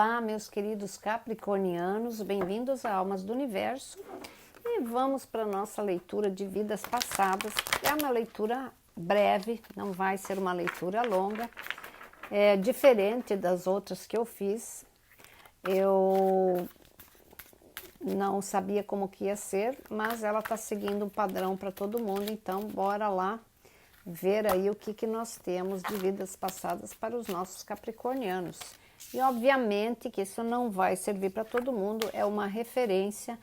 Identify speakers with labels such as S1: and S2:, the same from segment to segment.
S1: Olá, meus queridos capricornianos, bem-vindos a Almas do Universo e vamos para a nossa leitura de vidas passadas. É uma leitura breve, não vai ser uma leitura longa, é diferente das outras que eu fiz. Eu não sabia como que ia ser, mas ela está seguindo um padrão para todo mundo, então bora lá ver aí o que nós temos de vidas passadas para os nossos capricornianos. E obviamente que isso não vai servir para todo mundo, é uma referência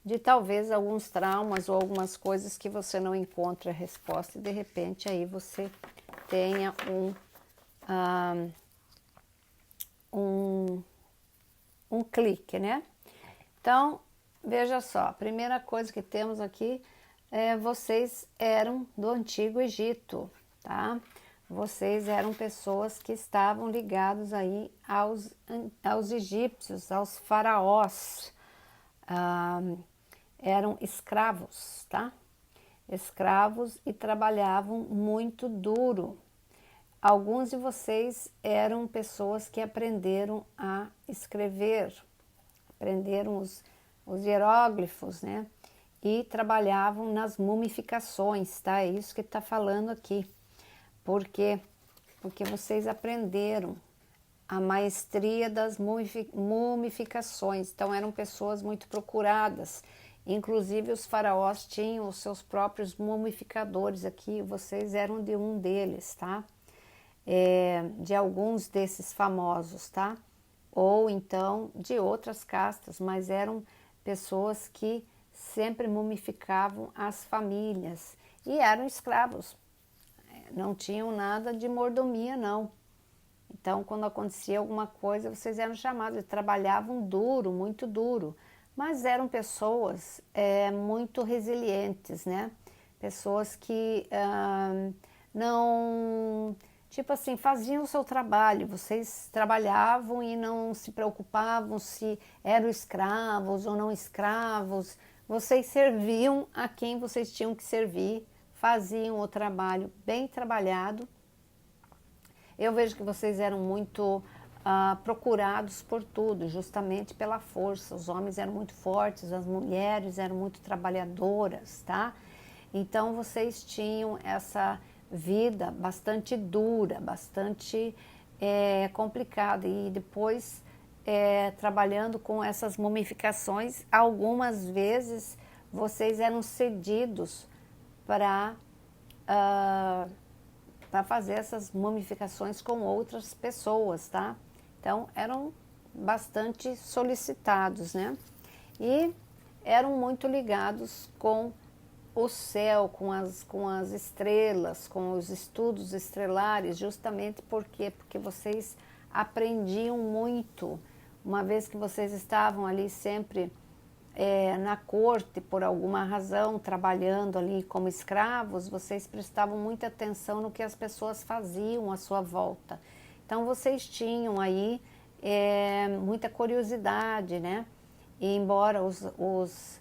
S1: de talvez alguns traumas ou algumas coisas que você não encontra a resposta e de repente aí você tenha um clique, né? Então, veja só, a primeira coisa que temos aqui é vocês eram do Antigo Egito, tá? Vocês eram pessoas que estavam ligados aí aos egípcios, aos faraós, eram escravos, tá? Escravos e trabalhavam muito duro. Alguns de vocês eram pessoas que aprenderam a escrever, aprenderam os hieróglifos, né? E trabalhavam nas mumificações, tá? É isso que está falando aqui. Por quê? Porque vocês aprenderam a maestria das mumificações. Então eram pessoas muito procuradas. Inclusive os faraós tinham os seus próprios mumificadores aqui. Vocês eram de um deles, tá? De alguns desses famosos, tá? Ou então de outras castas, mas eram pessoas que sempre mumificavam as famílias e eram escravos. Não tinham nada de mordomia, não. Então, quando acontecia alguma coisa, vocês eram chamados, trabalhavam duro, muito duro, mas eram pessoas muito resilientes, né? Pessoas que não, tipo assim, faziam o seu trabalho, vocês trabalhavam e não se preocupavam se eram escravos ou não escravos, vocês serviam a quem vocês tinham que servir, faziam o trabalho bem trabalhado. Eu vejo que vocês eram muito procurados por tudo, justamente pela força. Os homens eram muito fortes, as mulheres eram muito trabalhadoras, tá? Então vocês tinham essa vida bastante dura, bastante complicada. E depois, trabalhando com essas mumificações, algumas vezes vocês eram cedidos para fazer essas mumificações com outras pessoas, tá? Então, eram bastante solicitados, né? E eram muito ligados com o céu, com as estrelas, com os estudos estrelares, justamente porque vocês aprendiam muito, uma vez que vocês estavam ali sempre na corte, por alguma razão, trabalhando ali como escravos, vocês prestavam muita atenção no que as pessoas faziam à sua volta. Então, vocês tinham aí muita curiosidade, né? E embora os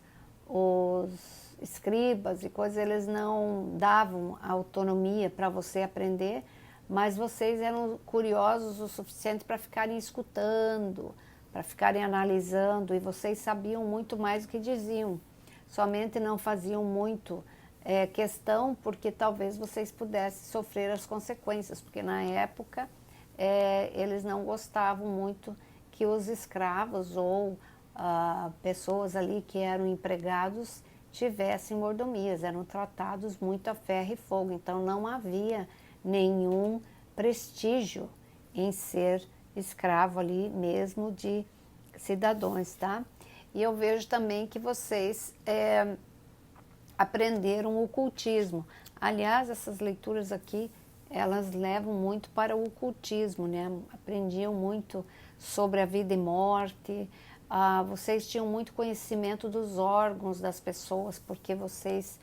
S1: escribas e coisas, eles não davam autonomia para você aprender, mas vocês eram curiosos o suficiente para ficarem escutando, para ficarem analisando, e vocês sabiam muito mais do que diziam. Somente não faziam muito questão, porque talvez vocês pudessem sofrer as consequências, porque na época eles não gostavam muito que os escravos ou pessoas ali que eram empregados tivessem mordomias, eram tratados muito a ferro e fogo, então não havia nenhum prestígio em ser escravo ali mesmo de cidadãos, tá? E eu vejo também que vocês aprenderam o ocultismo. Aliás, essas leituras aqui, elas levam muito para o ocultismo, né? Aprendiam muito sobre a vida e morte, vocês tinham muito conhecimento dos órgãos das pessoas, porque vocês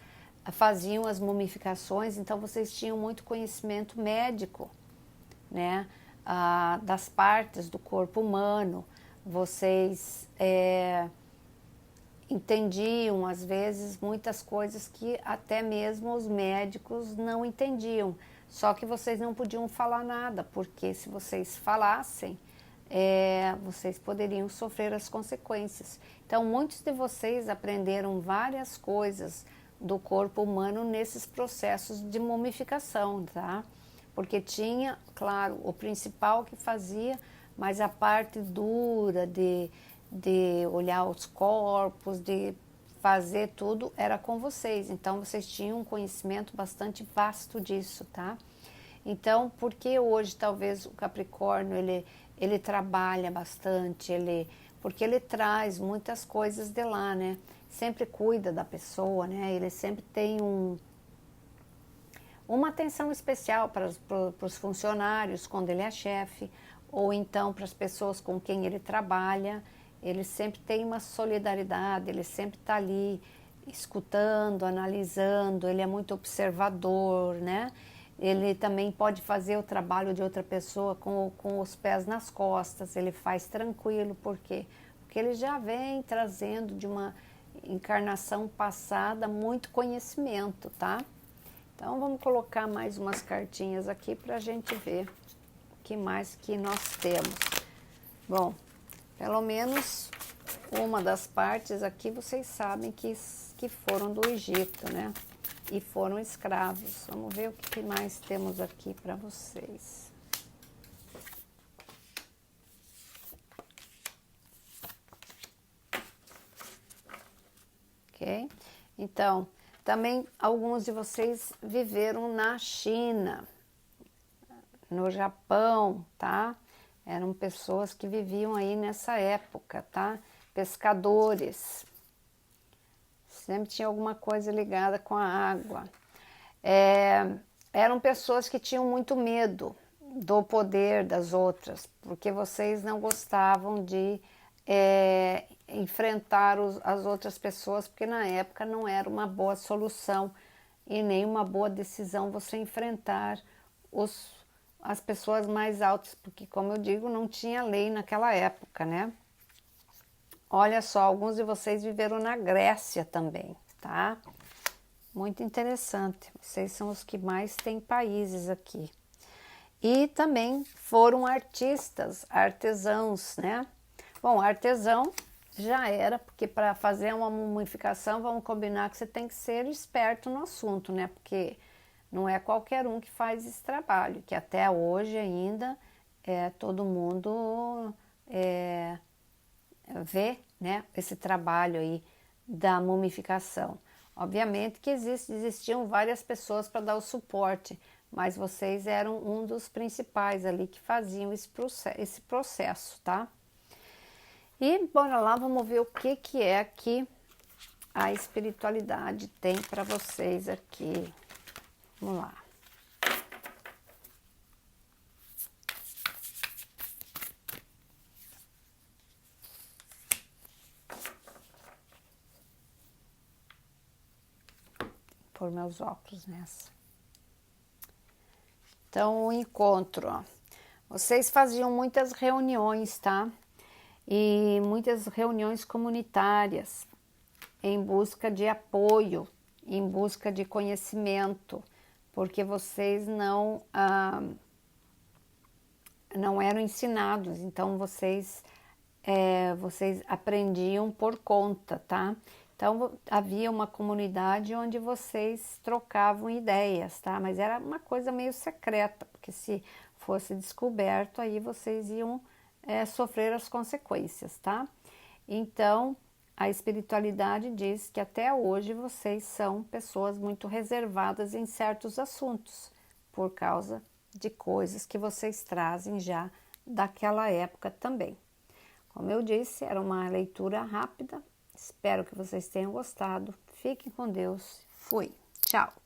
S1: faziam as mumificações, então vocês tinham muito conhecimento médico, né? Das partes do corpo humano. Vocês entendiam, às vezes, muitas coisas que até mesmo os médicos não entendiam. Só que vocês não podiam falar nada, porque se vocês falassem, vocês poderiam sofrer as consequências. Então, muitos de vocês aprenderam várias coisas do corpo humano nesses processos de mumificação, tá? Porque tinha, claro, o principal que fazia, mas a parte dura de olhar os corpos, de fazer tudo, era com vocês. Então, vocês tinham um conhecimento bastante vasto disso, tá? Então, porque hoje talvez o Capricórnio, ele trabalha bastante, porque ele traz muitas coisas de lá, né? Sempre cuida da pessoa, né? Ele sempre tem uma atenção especial para os funcionários quando ele é chefe, ou então para as pessoas com quem ele trabalha. Ele sempre tem uma solidariedade, ele sempre está ali escutando, analisando, ele é muito observador, né? Ele também pode fazer o trabalho de outra pessoa com os pés nas costas, ele faz tranquilo, por quê? Porque ele já vem trazendo de uma encarnação passada muito conhecimento, tá? Então vamos colocar mais umas cartinhas aqui para a gente ver o que mais que nós temos. Bom, pelo menos uma das partes aqui vocês sabem que foram do Egito, né? E foram escravos. Vamos ver o que mais temos aqui para vocês. Ok? Então, também alguns de vocês viveram na China, no Japão, tá? Eram pessoas que viviam aí nessa época, tá? Pescadores. Sempre tinha alguma coisa ligada com a água. Eram pessoas que tinham muito medo do poder das outras, porque vocês não gostavam de enfrentar as outras pessoas, porque na época não era uma boa solução e nem uma boa decisão você enfrentar as pessoas mais altas, porque, como eu digo, não tinha lei naquela época, né? Olha só, alguns de vocês viveram na Grécia também, tá? Muito interessante. Vocês são os que mais têm países aqui. E também foram artistas, artesãos, né? Bom, artesão já era, porque para fazer uma mumificação, vamos combinar que você tem que ser esperto no assunto, né? Porque não é qualquer um que faz esse trabalho, que até hoje ainda todo mundo vê, né, esse trabalho aí da mumificação. Obviamente que existiam várias pessoas para dar o suporte, mas vocês eram um dos principais ali que faziam esse processo, tá? E bora lá, vamos ver o que é que a espiritualidade tem para vocês aqui. Vamos lá. Vou pôr meus óculos nessa. Então, o encontro, ó. Vocês faziam muitas reuniões, tá? E muitas reuniões comunitárias em busca de apoio, em busca de conhecimento, porque vocês não eram ensinados, então vocês aprendiam por conta, tá? Então havia uma comunidade onde vocês trocavam ideias, tá? Mas era uma coisa meio secreta, porque se fosse descoberto, aí vocês iam sofrer as consequências, tá? Então, a espiritualidade diz que até hoje vocês são pessoas muito reservadas em certos assuntos, por causa de coisas que vocês trazem já daquela época também. Como eu disse, era uma leitura rápida. Espero que vocês tenham gostado. Fiquem com Deus. Fui. Tchau.